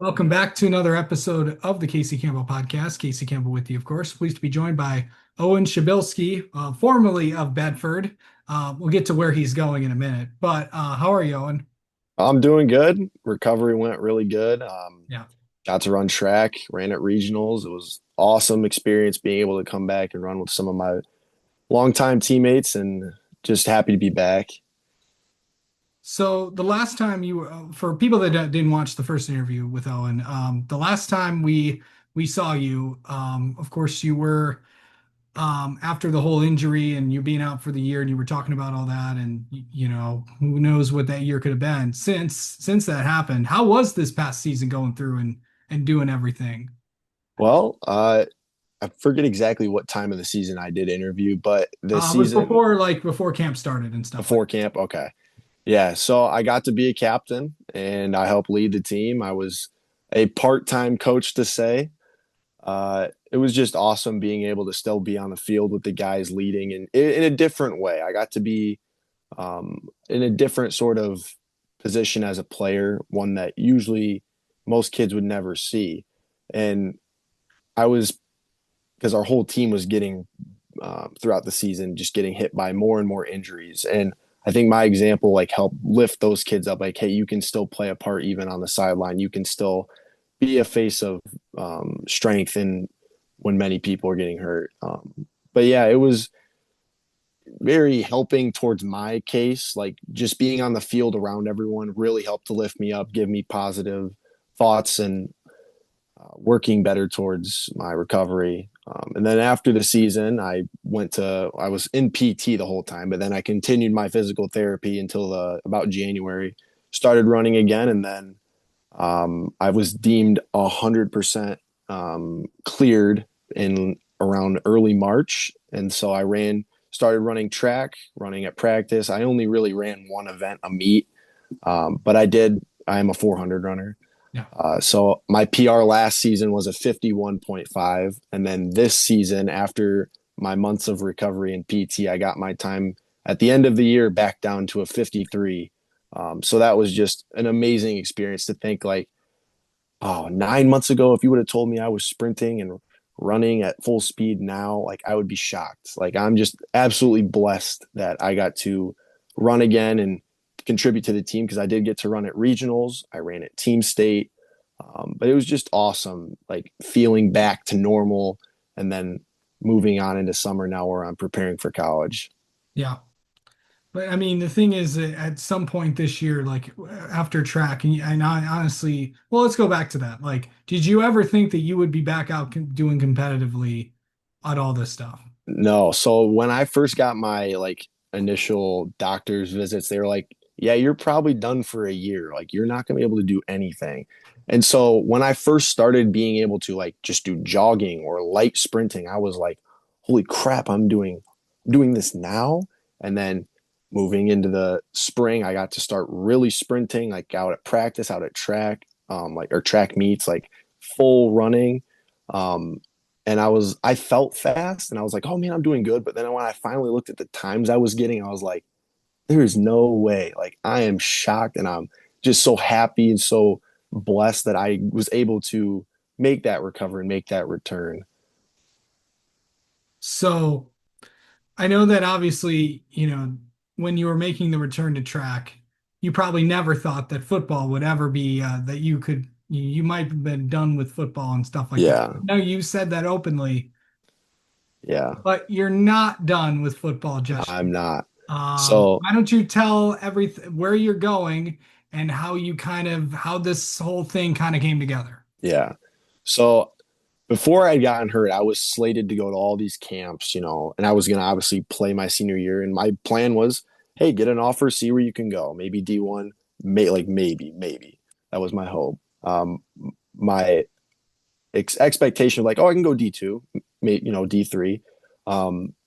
Welcome back to another episode of the Casey Campbell podcast. Casey Campbell with you, of course. Pleased to be joined by Owen Przybylski, formerly of Bedford. We'll get to where he's going in a minute. But how are you, Owen? I'm doing good. Recovery went really good. Yeah. Got to run track, ran at regionals. It was awesome experience being able to come back and run with some of my longtime teammates and just happy to be back. So the last time for people that didn't watch the first interview with Owen, the last time we saw you, of course, you were after the whole injury and you being out for the year and you were talking about all that and who knows what that year could have been since that happened. How was this past season going through and doing everything? Well, I forget exactly what time of the season I did interview, but the It was season before camp started and stuff like before camp, okay. Yeah, so I got to be a captain and I helped lead the team. I was a part-time coach to say. It was just awesome being able to still be on the field with the guys leading in a different way. I got to be in a different sort of position as a player, one that usually most kids would never see. And I was, because our whole team was getting throughout the season, just getting hit by more and more injuries. And I think my example like helped lift those kids up. Like, hey, you can still play a part even on the sideline. You can still be a face of strength and when many people are getting hurt. But yeah, it was very helping towards my case. Like just being on the field around everyone really helped to lift me up, give me positive thoughts, and working better towards my recovery. And then after the season, I was in PT the whole time, but then I continued my physical therapy until about January, started running again, and then I was deemed 100% cleared in around early March. And so started running track, running at practice. I only really ran one event, a meet, but I am a 400 runner. that. So my PR last season was a 51.5. And then this season, after my months of recovery and PT, I got my time at the end of the year back down to a 53. So that was just an amazing experience to think like, oh, 9 months ago, if you would have told me I was sprinting and running at full speed now, like I would be shocked. Like I'm just absolutely blessed that I got to run again and contribute to the team because I did get to run at regionals. I ran at team state, but it was just awesome, like feeling back to normal and then moving on into summer now where I'm preparing for college. Yeah. But I mean, the thing is that at some point this year, like after track, and I honestly, well, let's go back to that. Like, did you ever think that you would be back out doing competitively at all this stuff? No. So when I first got my like initial doctor's visits, they were like, yeah, you're probably done for a year. Like you're not going to be able to do anything. And so when I first started being able to like just do jogging or light sprinting, I was like, holy crap, I'm doing this now. And then moving into the spring, I got to start really sprinting, like out at practice, out at track, like or track meets, like full running. Um, and I felt fast and I was like, oh man, I'm doing good. But then when I finally looked at the times I was getting, I was like, there is no way. Like I am shocked and I'm just so happy and so blessed that I was able to make that recovery and make that return. So I know that obviously, when you were making the return to track, you probably never thought that football would ever be that you might have been done with football and stuff like that. Yeah. No, you said that openly, Yeah. but you're not done with football just I'm yet. not. So Why don't you tell everything where you're going and how this whole thing kind of came together? yeah. So before I gotten hurt, I was slated to go to all these camps, and I was gonna obviously play my senior year. And my plan was, hey, get an offer, see where you can go. Maybe D1, maybe. That was my hope. My expectation of like, oh, I can go D2, D3.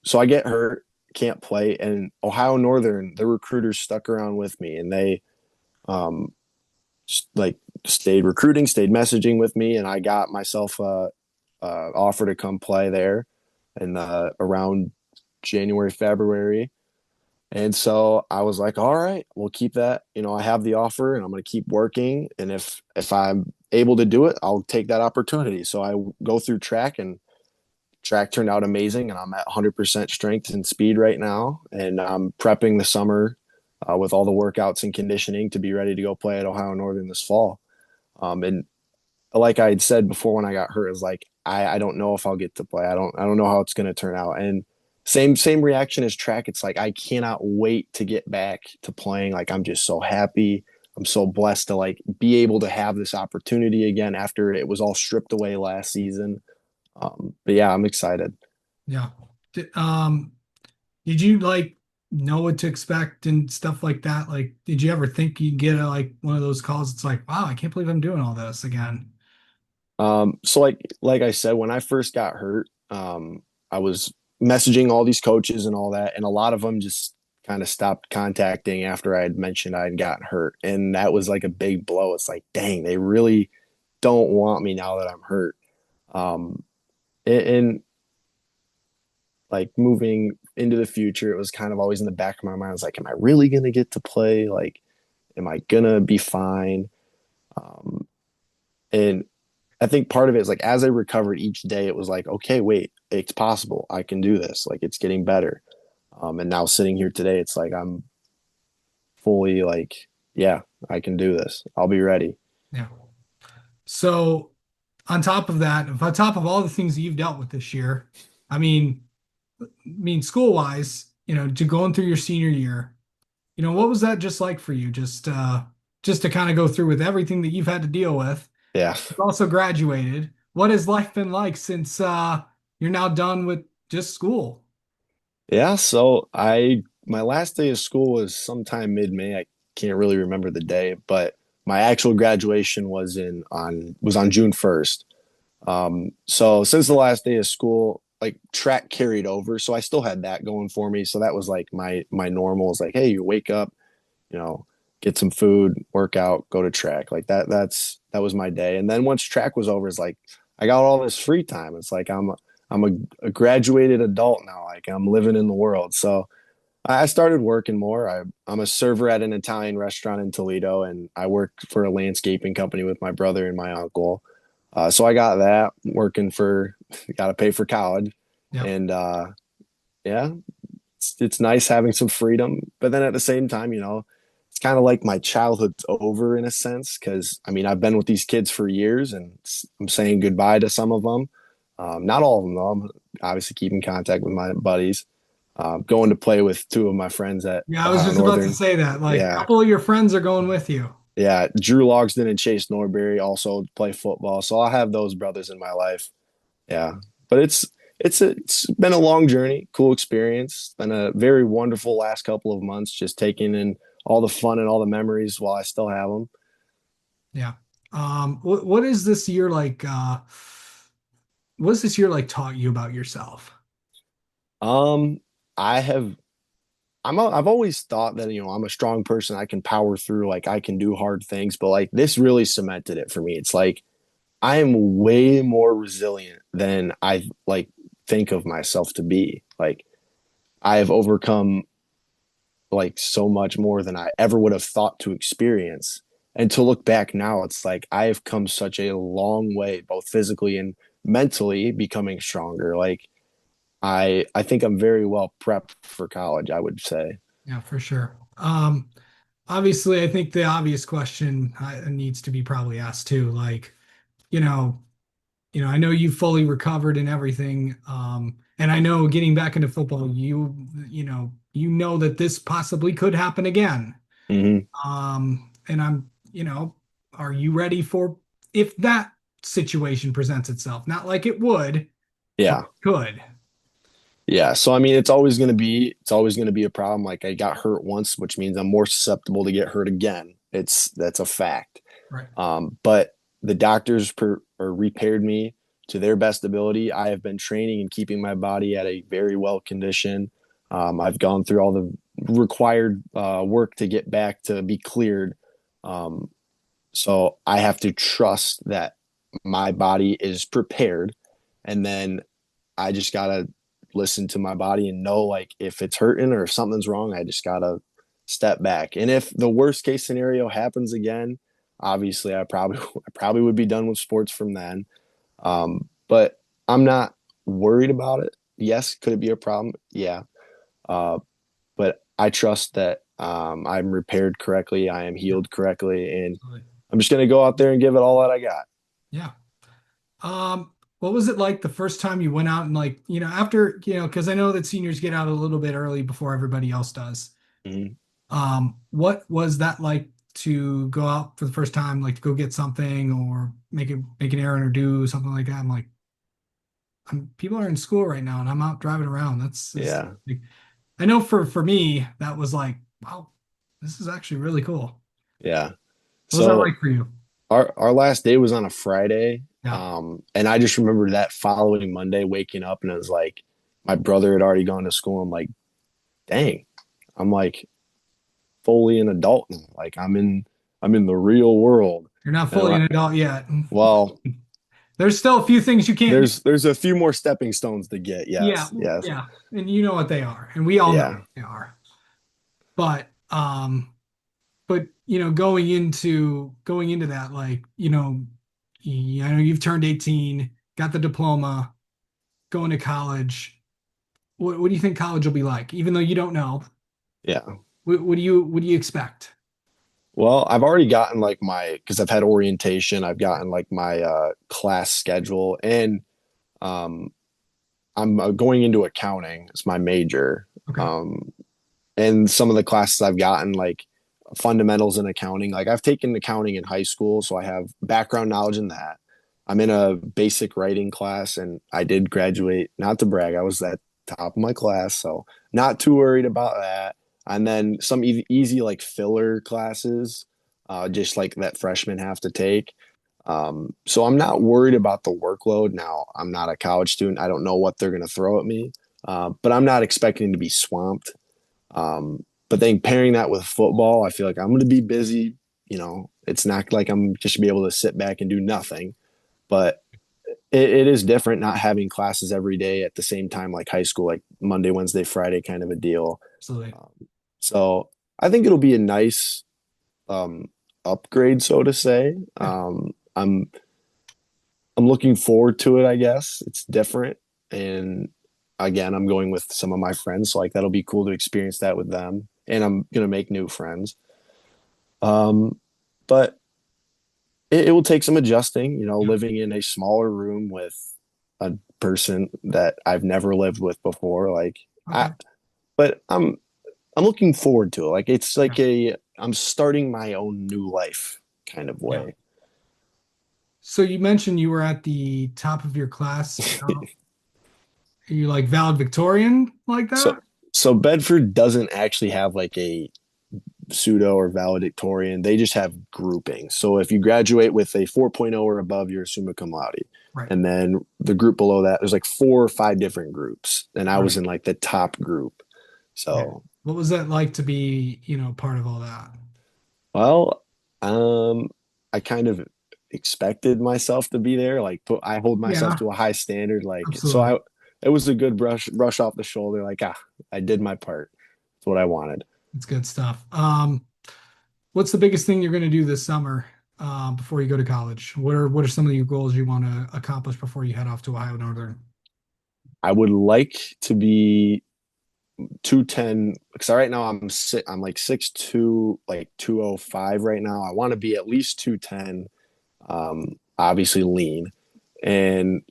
So I get hurt, can't play, and Ohio Northern, the recruiters stuck around with me, and they um, like stayed recruiting, stayed messaging with me, and I got myself a offer to come play there in around January, February. And so I was like, all right, we'll keep that. I have the offer and I'm going to keep working. And if I'm able to do it, I'll take that opportunity. So I go through track, and track turned out amazing, and I'm at 100% strength and speed right now. And I'm prepping the summer with all the workouts and conditioning to be ready to go play at Ohio Northern this fall. And like I had said before when I got hurt, is like I don't know if I'll get to play. I don't know how it's going to turn out. And same reaction as track. It's like I cannot wait to get back to playing. Like I'm just so happy. I'm so blessed to like be able to have this opportunity again after it was all stripped away last season. But yeah, I'm excited. Yeah. Did you like know what to expect and stuff like that? Like, did you ever think you'd get like one of those calls? It's like, wow, I can't believe I'm doing all this again. So like I said, when I first got hurt, I was messaging all these coaches and all that, and a lot of them just kind of stopped contacting after I had mentioned I had gotten hurt, and that was like a big blow. It's like, dang, they really don't want me now that I'm hurt. Um, and like moving into the future, it was kind of always in the back of my mind. I was like, am I really gonna get to play? Like, am I gonna be fine? Um, and I think part of it is like as I recovered each day, it was like, okay, wait, it's possible. I can do this. Like it's getting better. And now sitting here today, it's like I'm fully like, yeah, I can do this. I'll be ready. Yeah. So on top of that, on top of all the things that you've dealt with this year, I mean, school wise, to going through your senior year, what was that just like for you? Just to kind of go through with everything that you've had to deal with. Yeah. You've also graduated. What has life been like since you're now done with just school? Yeah. So my last day of school was sometime mid-May. I can't really remember the day, but my actual graduation was on June 1st. So since the last day of school, like track carried over. So I still had that going for me. So that was like my normal is like, hey, you wake up, you know, get some food, work out, go to track. Like that was my day. And then once track was over, it's like I got all this free time. It's like I'm a graduated adult now. Like I'm living in the world. So I started working more. I'm a server at an Italian restaurant in Toledo, and I work for a landscaping company with my brother and my uncle. So I got that working for, got to pay for college, Yeah. and yeah, it's nice having some freedom. But then at the same time, it's kind of like my childhood's over in a sense because I mean I've been with these kids for years, and I'm saying goodbye to some of them. Not all of them though. I'm obviously keeping contact with my buddies. Going to play with two of my friends at Yeah, I was Ohio just about to Northern. say that. Like, a Yeah, couple of your friends are going with you. yeah. Drew Logsdon and Chase Norbury also play football, so I'll have those brothers in my life. Yeah, but it's been a long journey, cool experience. Been a very wonderful last couple of months, just taking in all the fun and all the memories while I still have them. Yeah. What is this year like? What's this year like taught you about yourself? Um, I have I've always thought that I'm a strong person. I can power through, like I can do hard things, but like this really cemented it for me. It's like I am way more resilient than I like think of myself to be. Like I have overcome like so much more than I ever would have thought to experience. And to look back now, it's like I have come such a long way, both physically and mentally, becoming stronger. Like I think I'm very well prepped for college, I would say. Yeah, for sure. Obviously, I think the obvious question needs to be probably asked too. Like, you know, I know you fully recovered and everything. And I know getting back into football, you know that this possibly could happen again. Hmm. And are you ready for if that situation presents itself? Not like it would, but Yeah. could. Yeah. So I mean it's always gonna be a problem. Like I got hurt once, which means I'm more susceptible to get hurt again. That's a fact. Right. But the doctors or repaired me to their best ability. I have been training and keeping my body at a very well condition. I've gone through all the required work to get back to be cleared. Um, so I have to trust that my body is prepared, and then I just gotta listen to my body and know like if it's hurting or if something's wrong, I just gotta step back. And if the worst case scenario happens again, obviously I probably would be done with sports from then. But I'm not worried about it. Yes, could it be a problem? Yeah. Uh, but I trust that I'm repaired correctly, I am Yeah, healed correctly, and absolutely. I'm just gonna go out there and give it all that I got. Yeah. What was it like the first time you went out and like, after, because I know that seniors get out a little bit early before everybody else does. Mhm. What was that like to go out for the first time, like to go get something or make an errand or do something like that? I'm like, people are in school right now and I'm out driving around. That's Yeah, like, I know for me, that was like, wow, this is actually really cool. yeah. What was that So like for you? our last day was on a Friday, Yeah. and I just remember that following Monday waking up and it was like my brother had already gone to school. I'm like, dang, I'm like fully an adult now. Like I'm in the real world. You're not And fully an adult yet. well, There's still a few things you can't do. there's a few more stepping stones to get. Yeah, Yes, yes, yeah. And you know what they are. And we all know what yeah, they are. But but going into that, like, I know you've turned 18, got the diploma, going to college. What do you think college will be like? Even though you don't know, yeah. what do you expect? Well, I've already gotten like because I've had orientation, I've gotten like my class schedule, and um, I'm going into accounting. It's my major. Okay. Um, and some of the classes I've gotten, like fundamentals in accounting, like I've taken accounting in high school, so I have background knowledge in that. I'm in a basic writing class, and I did graduate. Not to brag, I was at top of my class, so not too worried about that. And then some easy like filler classes, just like that freshmen have to take. So I'm not worried about the workload. Now, I'm not a college student. I don't know what they're going to throw at me, but I'm not expecting to be swamped. But then pairing that with football, I feel like I'm going to be busy. It's not like I'm just be able to sit back and do nothing, but it is different not having classes every day at the same time, like high school, like Monday, Wednesday, Friday kind of a deal. Absolutely. So I think it'll be a nice um, upgrade, so to say. Yeah. I'm looking forward to it, I guess. It's different. And again, I'm going with some of my friends. So like that'll be cool to experience that with them. And I'm gonna make new friends. But it will take some adjusting, Yeah. living in a smaller room with a person that I've never lived with before. Like I Okay. but I'm looking forward to it. Like it's Yeah. like I'm starting my own new life kind of Yeah. way. So you mentioned you were at the top of your class. Are you like valedictorian like So that? so Bedford doesn't actually have like a pseudo or valedictorian. They just have groupings. So if you graduate with a 4.0 or above, you're a summa cum laude. Right. And then the group below that, there's like 4 or 5 different groups. And I was Right. in like the top group. Yeah. So, What was that like to be, part of all that? well, I kind of expected myself to be there. Like I hold myself Yeah, to a high standard. Like, so absolutely. it was a good brush off the shoulder. Like, I did my part. That's what I wanted. It's good stuff. What's the biggest thing you're going to do this summer before you go to college? What are some of your goals you want to accomplish before you head off to Ohio Northern? I would like to be 210 because right now I'm like 6'2", like 205 right now. I want to be at least 210, obviously lean. And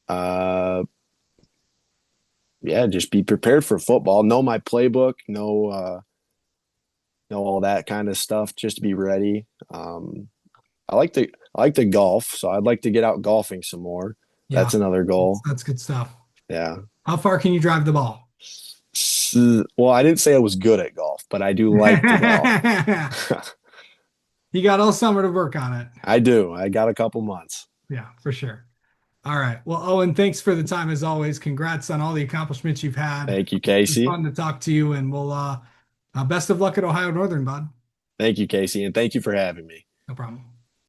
uh yeah, just be prepared for football. Know my playbook, know all that kind of stuff, just to be ready. I like to golf, so I'd like to get out golfing some more. Yeah, That's another that's, goal. that's good stuff. Yeah. How far can you drive the ball? Well, I didn't say I was good at golf, but I do like to golf. You got all summer to work on it. I do. I got a couple months. Yeah, for sure. All right. Well, Owen, thanks for the time as always. Congrats on all the accomplishments you've had. Thank you, It's Casey. fun to talk to you, and we'll best of luck at Ohio Northern, bud. Thank you, Casey. And thank you for having me. No problem.